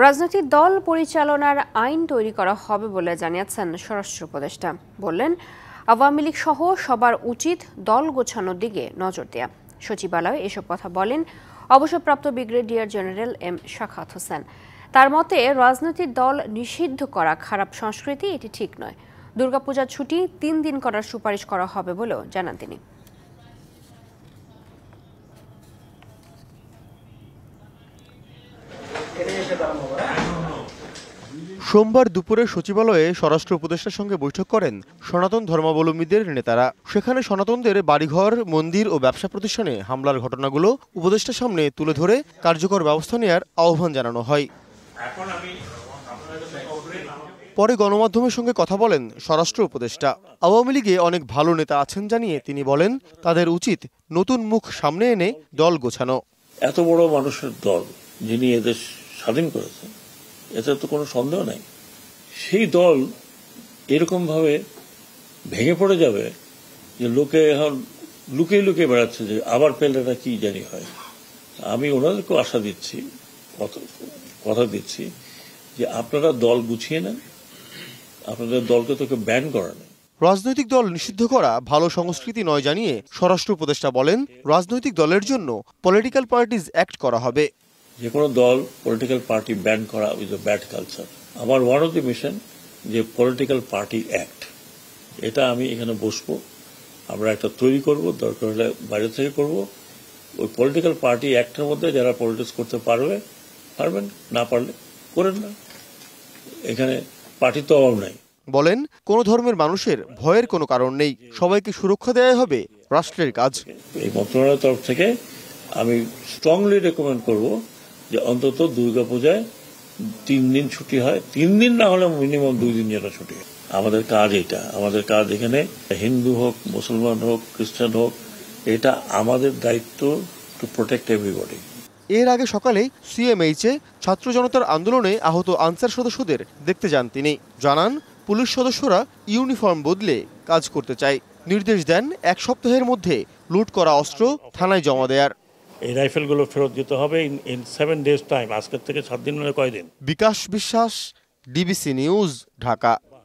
রাজনৈতিক দল পরিচালনার আইন তৈরি করা হবে বলে জানিয়েছেন স্বরাষ্ট্র উপদেষ্টা। বললেন, আওয়ামী লীগ সহ সবার উচিত দল গোছানোর দিকে নজর দেয়া। সচিবালয়ে এসব কথা বলেন অবসরপ্রাপ্ত ব্রিগেডিয়ার জেনারেল এম শাখাত হোসেন। তার মতে, রাজনৈতিক দল নিষিদ্ধ করা খারাপ সংস্কৃতি, এটি ঠিক নয়। দুর্গাপূজার ছুটি 3 দিন করার সুপারিশ করা হবে বলেও জানান তিনি। সোমবার দুপুরে সচিবালয়ে স্বরাষ্ট্র উপদেষ্টার সঙ্গে বৈঠক করেন সনাতন ধর্মাবলম্বীদের নেতারা। সেখানে সনাতনদের বাড়িঘর, মন্দির ও ব্যবসা প্রতিষ্ঠানে হামলার ঘটনাগুলো উপদেষ্টার সামনে তুলে ধরে কার্যকর ব্যবস্থা নেওয়ার আহ্বান জানানো হয়। পরে গণমাধ্যমের সঙ্গে কথা বলেন স্বরাষ্ট্র উপদেষ্টা। আওয়ামী লীগে অনেক ভালো নেতা আছেন জানিয়ে তিনি বলেন, তাদের উচিত নতুন মুখ সামনে এনে দল গোছানো। এত বড় মানুষের দল যিনি এদের স্বাধীন করেছেন, এতে তো কোনো সন্দেহ নাই। সেই দল এরকম ভাবে ভেঙে পড়ে যাবে যে লোকে এখন লুকিয়ে লুকিয়ে বেড়াচ্ছে যে আবার পেলেটা কি জানি হয়। আমি ওনাদেরকেও আশা দিচ্ছি, কথা দিচ্ছি যে আপনারা দল গুছিয়ে নেন, আপনাদের দলকে তোকে ব্যান করা নেই। রাজনৈতিক দল নিষিদ্ধ করা ভালো সংস্কৃতি নয় জানিয়ে স্বরাষ্ট্র উপদেষ্টা বলেন, রাজনৈতিক দলের জন্য পলিটিক্যাল পার্টিজ অ্যাক্ট করা হবে। যে কোনো দল, পলিটিক্যাল পার্টি ব্যান করা ইজ এ ব্যাড কালচার। আমার ওয়ান অফ দি মিশন যে পলিটিক্যাল পার্টি অ্যাক্ট, এটা আমি এখানে বসবো, আমরা একটা তৈরি করব, দরকার হলে বাইরে থেকে করব। ওই পলিটিক্যাল পার্টি অ্যাক্টের মধ্যে যারা পলিটিক্স করতে পারবেন, না পারলে করেন না। এখানে পার্টি তো অভাব নাই। বলেন, কোনো ধর্মের মানুষের ভয়ের কোনো কারণ নেই, সবাইকে সুরক্ষা দেওয়া হবে রাষ্ট্রের কাজ। এই মন্ত্রণালয়ের তরফ থেকে আমি স্ট্রংলি রেকমেন্ড করব যে অন্তত দুর্গাপূজায় 3 দিন ছুটি হয়, 3 দিন না হলে মিনিমাম 2 দিন যেন ছুটি হয়। আমাদের কাজ এটা, আমাদের কাজ এখানে হিন্দু হোক, মুসলমান হোক, খ্রিস্টান হোক, এটা আমাদের দায়িত্ব টু প্রোটেক্ট এভরিবডি। এর আগে সকালে সিএমএইচে ছাত্র জনতার আন্দোলনে আহত আনসার সদস্যদের দেখতে যান তিনি। জানান, পুলিশ সদস্যরা ইউনিফর্ম বদলে কাজ করতে চায়। নির্দেশ দেন 1 সপ্তাহের মধ্যে লুট করা অস্ত্র থানায় জমা দেয়ার। এই রাইফেলগুলো ফেরত দিতে হবে ইন 7 days টাইম। আজকের থেকে 7 দিন হলে কয়দিন। বিকাশ বিশ্বাস, ডিবিসি নিউজ, ঢাকা।